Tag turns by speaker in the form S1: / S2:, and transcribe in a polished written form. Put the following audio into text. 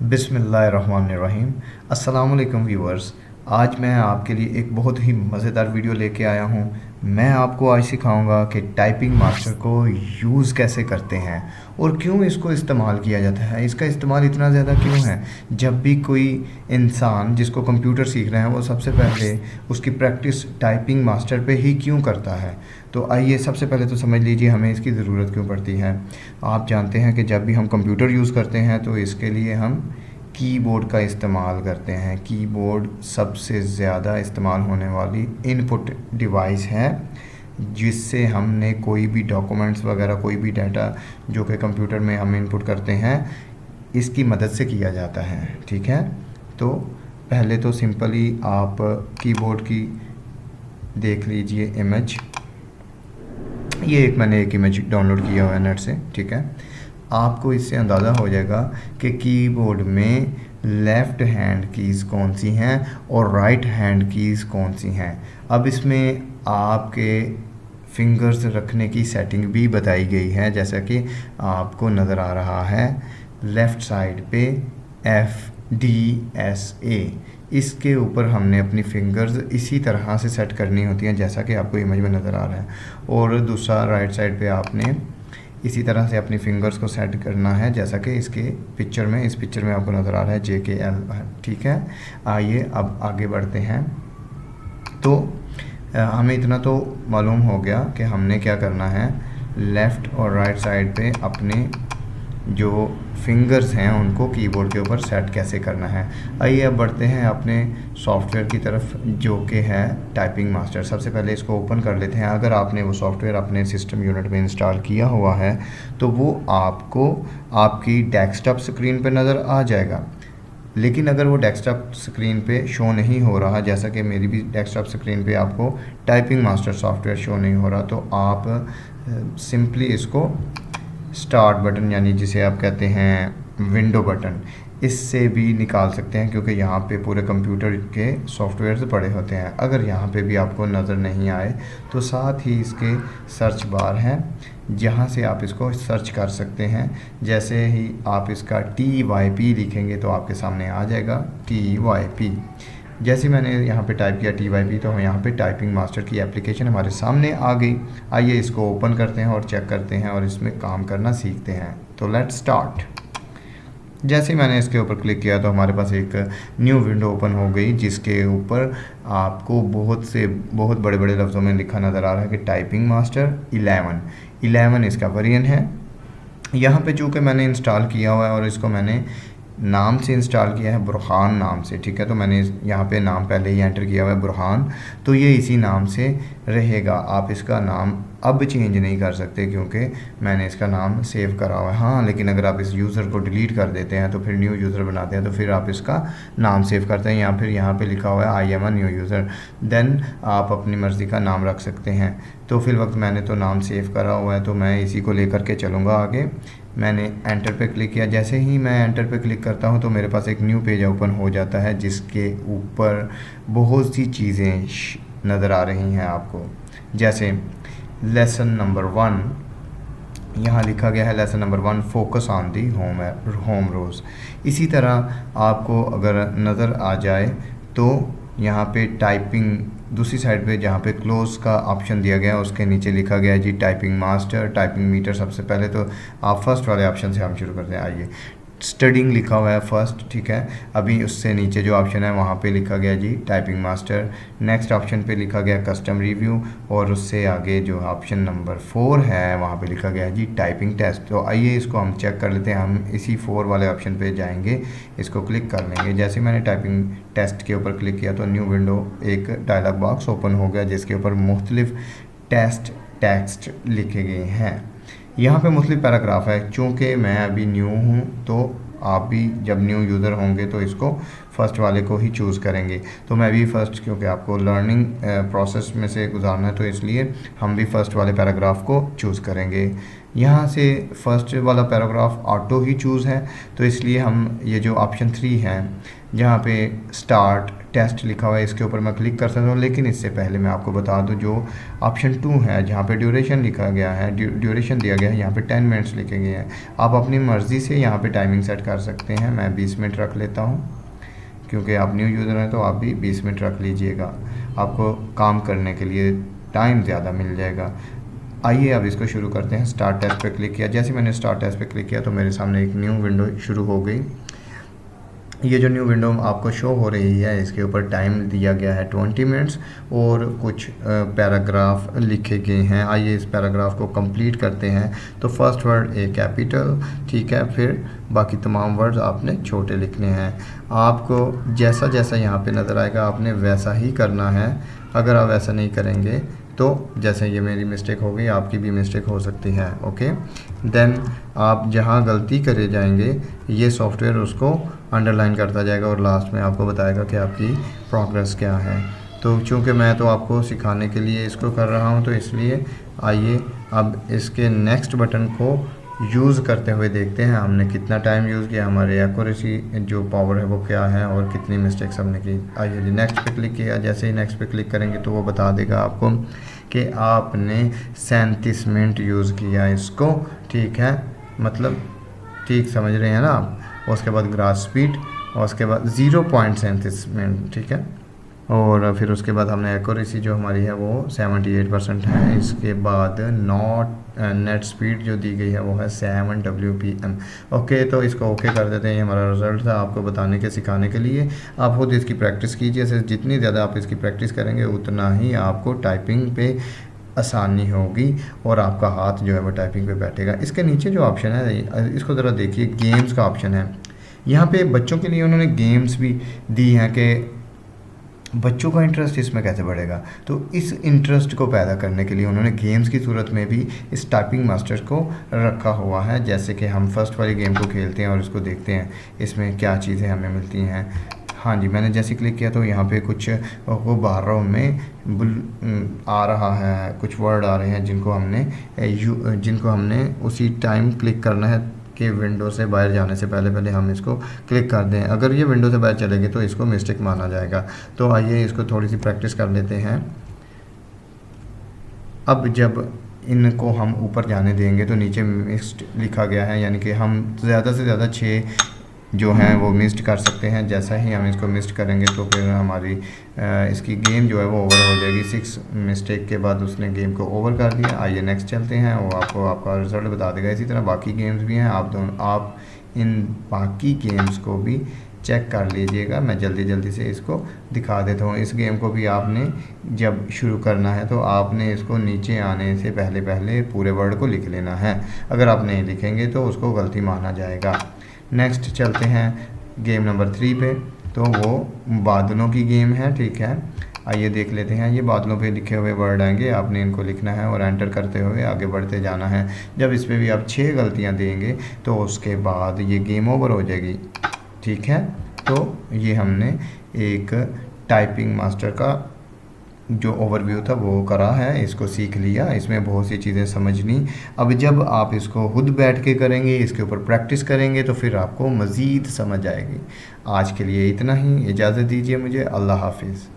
S1: बिस्मिल्लाहिर्रहमानिर्रहीम। अस्सलाम वालेकुम व्यूअर्स। आज मैं आपके लिए एक बहुत ही मज़ेदार वीडियो लेके आया हूँ। मैं आपको आज सिखाऊंगा कि टाइपिंग मास्टर को यूज़ कैसे करते हैं और क्यों इसको इस्तेमाल किया जाता है। इसका इस्तेमाल इतना ज़्यादा क्यों है। जब भी कोई इंसान जिसको कंप्यूटर सीख रहा है वो सबसे पहले उसकी प्रैक्टिस टाइपिंग मास्टर पे ही क्यों करता है। तो आइए सबसे पहले तो समझ लीजिए हमें इसकी ज़रूरत क्यों पड़ती है। आप जानते हैं कि जब भी हम कंप्यूटर यूज़ करते हैं तो इसके लिए हम कीबोर्ड का इस्तेमाल करते हैं। कीबोर्ड सबसे ज़्यादा इस्तेमाल होने वाली इनपुट डिवाइस है जिससे हमने कोई भी डॉक्यूमेंट्स वगैरह कोई भी डाटा जो कि कंप्यूटर में हम इनपुट करते हैं इसकी मदद से किया जाता है। ठीक है, तो पहले तो सिंपली आप कीबोर्ड की देख लीजिए इमेज। ये मैंने एक इमेज डाउनलोड किया हुआ है नेट से। ठीक है, आपको इससे अंदाज़ा हो जाएगा कि कीबोर्ड में लेफ़्ट हैंड कीज़ कौन सी हैं और राइट हैंड कीज़ कौन सी हैं। अब इसमें आपके फिंगर्स रखने की सेटिंग भी बताई गई है, जैसा कि आपको नज़र आ रहा है लेफ़्ट साइड पे FDSA। इसके ऊपर हमने अपनी फिंगर्स इसी तरह से सेट करनी होती हैं जैसा कि आपको इमेज में नज़र आ रहा है। और दूसरा राइट साइड पे आपने इसी तरह से अपनी फिंगर्स को सेट करना है जैसा कि इस पिक्चर में आपको नज़र आ रहा है JKL। ठीक है, आइए अब आगे बढ़ते हैं। तो हमें इतना तो मालूम हो गया कि हमने क्या करना है। लेफ़्ट और राइट साइड पे अपने जो फिंगर्स हैं उनको कीबोर्ड के ऊपर सेट कैसे करना है। आइए अब बढ़ते हैं अपने सॉफ्टवेयर की तरफ जो कि है टाइपिंग मास्टर। सबसे पहले इसको ओपन कर लेते हैं। अगर आपने वो सॉफ्टवेयर अपने सिस्टम यूनिट में इंस्टॉल किया हुआ है तो वो आपको आपकी डेस्कटॉप स्क्रीन पर नज़र आ जाएगा। लेकिन अगर वो डेस्कटॉप स्क्रीन पे शो नहीं हो रहा, जैसा कि मेरी भी डेस्कटॉप स्क्रीन पे आपको टाइपिंग मास्टर सॉफ्टवेयर शो नहीं हो रहा, तो आप सिंपली इसको स्टार्ट बटन यानी जिसे आप कहते हैं विंडो बटन, इससे भी निकाल सकते हैं क्योंकि यहाँ पे पूरे कंप्यूटर के सॉफ्टवेयर्स पड़े होते हैं। अगर यहाँ पे भी आपको नज़र नहीं आए तो साथ ही इसके सर्च बार हैं जहाँ से आप इसको सर्च कर सकते हैं। जैसे ही आप इसका TYP लिखेंगे तो आपके सामने आ जाएगा TYP। जैसे मैंने यहाँ पे टाइप किया TYP तो यहाँ पे टाइपिंग मास्टर की एप्लीकेशन हमारे सामने आ गई। आइए इसको ओपन करते हैं और चेक करते हैं और इसमें काम करना सीखते हैं। तो लेट्स स्टार्ट। जैसे मैंने इसके ऊपर क्लिक किया तो हमारे पास एक न्यू विंडो ओपन हो गई जिसके ऊपर आपको बहुत बड़े बड़े लफ्ज़ों में लिखा नज़र आ रहा है कि टाइपिंग मास्टर 11 इसका वेरिएंट है। यहाँ पे चूँकि मैंने इंस्टॉल किया हुआ है और इसको मैंने नाम से इंस्टॉल किया है बुरहान नाम से। ठीक है, तो मैंने यहाँ पे नाम पहले ही एंटर किया हुआ है बुरहान, तो ये इसी नाम से रहेगा। आप इसका नाम अब चेंज नहीं कर सकते क्योंकि मैंने इसका नाम सेव करा हुआ है। हाँ, लेकिन अगर आप इस यूज़र को डिलीट कर देते हैं तो फिर न्यू यूज़र बनाते हैं तो फिर आप इसका नाम सेव करते हैं या फिर यहाँ पे लिखा हुआ है I am a new user, then आप अपनी मर्ज़ी का नाम रख सकते हैं। तो फिर वक्त मैंने तो नाम सेव करा हुआ है तो मैं इसी को लेकर के चलूँगा आगे। मैंने एंटर पे क्लिक किया। जैसे ही मैं एंटर पे क्लिक करता हूँ तो मेरे पास एक न्यू पेज ओपन हो जाता है जिसके ऊपर बहुत सी चीज़ें नज़र आ रही हैं आपको। जैसे लेसन नंबर 1 यहाँ लिखा गया है, lesson number 1 focus on the home rose. इसी तरह आपको अगर नज़र आ जाए तो यहाँ पे टाइपिंग दूसरी साइड पे जहाँ पे क्लोज का ऑप्शन दिया गया है उसके नीचे लिखा गया है जी टाइपिंग मास्टर, टाइपिंग मीटर। सबसे पहले तो आप फर्स्ट वाले ऑप्शन से हम शुरू करते हैं। आइए, स्टडिंग लिखा हुआ है फर्स्ट। ठीक है, अभी उससे नीचे जो ऑप्शन है वहाँ पे लिखा गया जी टाइपिंग मास्टर। नेक्स्ट ऑप्शन पे लिखा गया कस्टम रिव्यू और उससे आगे जो ऑप्शन नंबर 4 है वहाँ पे लिखा गया है जी टाइपिंग टेस्ट। तो आइए इसको हम चेक कर लेते हैं। हम इसी 4 वाले ऑप्शन पे जाएंगे, इसको क्लिक कर लेंगे। जैसे मैंने टाइपिंग टेस्ट के ऊपर क्लिक किया तो न्यू विंडो एक डायलॉग बॉक्स ओपन हो गया जिसके ऊपर मुख्तलिफ टेक्स्ट लिखे गए हैं। यहाँ पे मुख्तलिफ पैराग्राफ है। चूँकि मैं अभी न्यू हूँ तो आप भी जब न्यू यूज़र होंगे तो इसको फ़र्स्ट वाले को ही चूज़ करेंगे। तो मैं भी फ़र्स्ट, क्योंकि आपको लर्निंग प्रोसेस में से गुजारना है तो इसलिए हम भी फ़र्स्ट वाले पैराग्राफ को चूज़ करेंगे। यहाँ से फ़र्स्ट वाला पैराग्राफ ऑटो ही चूज़ है तो इसलिए हम ये जो ऑप्शन 3 है जहाँ पे स्टार्ट टेस्ट लिखा हुआ है, इसके ऊपर मैं क्लिक कर सकता हूँ। लेकिन इससे पहले मैं आपको बता दूँ, जो ऑप्शन 2 है जहाँ पे ड्यूरेशन लिखा गया है, ड्यूरेशन दिया गया है, यहाँ पे 10 मिनट्स लिखे गए हैं। आप अपनी मर्ज़ी से यहाँ पे टाइमिंग सेट कर सकते हैं। मैं 20 मिनट रख लेता हूँ, क्योंकि आप न्यू यूज़र हैं तो आप भी 20 मिनट रख लीजिएगा, आपको काम करने के लिए टाइम ज़्यादा मिल जाएगा। आइए अब इसको शुरू करते हैं। स्टार्ट टेस्ट पे क्लिक किया, जैसे मैंने स्टार्ट टेस्ट पे क्लिक किया तो मेरे सामने एक न्यू विंडो शुरू हो गई। ये जो न्यू विंडो आपको शो हो रही है, इसके ऊपर टाइम दिया गया है 20 मिनट्स और कुछ पैराग्राफ लिखे गए हैं। आइए इस पैराग्राफ को कंप्लीट करते हैं। तो फर्स्ट वर्ड ए कैपिटल, ठीक है, फिर बाकी तमाम वर्ड्स आपने छोटे लिखने हैं। आपको जैसा जैसा यहाँ पे नज़र आएगा आपने वैसा ही करना है। अगर आप वैसा नहीं करेंगे तो जैसे ये मेरी मिस्टेक हो गई, आपकी भी मिस्टेक हो सकती है। ओके, देन आप जहाँ गलती करे जाएंगे ये सॉफ्टवेयर उसको अंडरलाइन करता जाएगा और लास्ट में आपको बताएगा कि आपकी प्रोग्रेस क्या है। तो चूँकि मैं तो आपको सिखाने के लिए इसको कर रहा हूँ, तो इसलिए आइए अब इसके नेक्स्ट बटन को यूज़ करते हुए देखते हैं हमने कितना टाइम यूज़ किया, हमारे एक्यूरेसी जो पावर है वो क्या है और कितनी मिस्टेक्स हमने की। आइए जी नेक्स्ट पे क्लिक किया। जैसे ही नेक्स्ट पे क्लिक करेंगे तो वो बता देगा आपको कि आपने 37 मिनट यूज़ किया इसको, ठीक है, मतलब ठीक समझ रहे हैं ना आप। उसके बाद ग्रास स्पीड और उसके बाद 0.37 मिनट, ठीक है, और फिर उसके बाद हमने एक्यूरेसी जो हमारी है वो 78% है। इसके बाद नेट स्पीड जो दी गई है वो है 7 WPM। ओके, तो इसको ओके कर देते हैं। ये हमारा रिज़ल्ट था आपको बताने के सिखाने के लिए। आप खुद इसकी प्रैक्टिस कीजिए। जितनी ज़्यादा आप इसकी प्रैक्टिस करेंगे उतना ही आपको टाइपिंग पे आसानी होगी और आपका हाथ जो है वो टाइपिंग पे बैठेगा। इसके नीचे जो ऑप्शन है इसको ज़रा देखिए, गेम्स का ऑप्शन है। यहाँ पे बच्चों के लिए उन्होंने गेम्स भी दी हैं कि बच्चों का इंटरेस्ट इसमें कैसे बढ़ेगा। तो इस इंटरेस्ट को पैदा करने के लिए उन्होंने गेम्स की सूरत में भी इस टाइपिंग मास्टर को रखा हुआ है। जैसे कि हम फर्स्ट वाली गेम को खेलते हैं और इसको देखते हैं इसमें क्या चीज़ें हमें मिलती हैं। हाँ जी, मैंने जैसे क्लिक किया तो यहाँ पे कुछ वो बाहरों में आ रहा है, कुछ वर्ड आ रहे हैं जिनको हमने उसी टाइम क्लिक करना है कि विंडो से बाहर जाने से पहले हम इसको क्लिक कर दें। अगर ये विंडो से बाहर चलेंगे तो इसको मिस्टेक माना जाएगा। तो आइए इसको थोड़ी सी प्रैक्टिस कर लेते हैं। अब जब इनको हम ऊपर जाने देंगे तो नीचे मिस्ड लिखा गया है, यानी कि हम ज़्यादा से ज़्यादा 6 जो हैं वो मिस्ड कर सकते हैं। जैसा ही हम इसको मिस्ड करेंगे तो फिर हमारी इसकी गेम जो है वो ओवर हो जाएगी। 6 मिस्टेक के बाद उसने गेम को ओवर कर दिया। आइए नेक्स्ट चलते हैं, वो आपको आपका रिज़ल्ट बता देगा। इसी तरह बाकी गेम्स भी हैं, आप इन बाकी गेम्स को भी चेक कर लीजिएगा। मैं जल्दी से इसको दिखा देता हूँ। इस गेम को भी आपने जब शुरू करना है तो आपने इसको नीचे आने से पहले पूरे वर्ड को लिख लेना है। अगर आप नहीं लिखेंगे तो उसको गलती माना जाएगा। नेक्स्ट चलते हैं गेम नंबर 3 पे। तो वो बादलों की गेम है, ठीक है। आइए देख लेते हैं। ये बादलों पे लिखे हुए वर्ड आएंगे, आपने इनको लिखना है और एंटर करते हुए आगे बढ़ते जाना है। जब इस पे भी आप 6 गलतियां देंगे तो उसके बाद ये गेम ओवर हो जाएगी, ठीक है। तो ये हमने एक टाइपिंग मास्टर का जो ओवरव्यू था वो करा है, इसको सीख लिया। इसमें बहुत सी चीज़ें समझनी। अब जब आप इसको खुद बैठ के करेंगे, इसके ऊपर प्रैक्टिस करेंगे तो फिर आपको मज़ीद समझ आएगी। आज के लिए इतना ही, इजाज़त दीजिए मुझे। अल्लाह हाफिज़।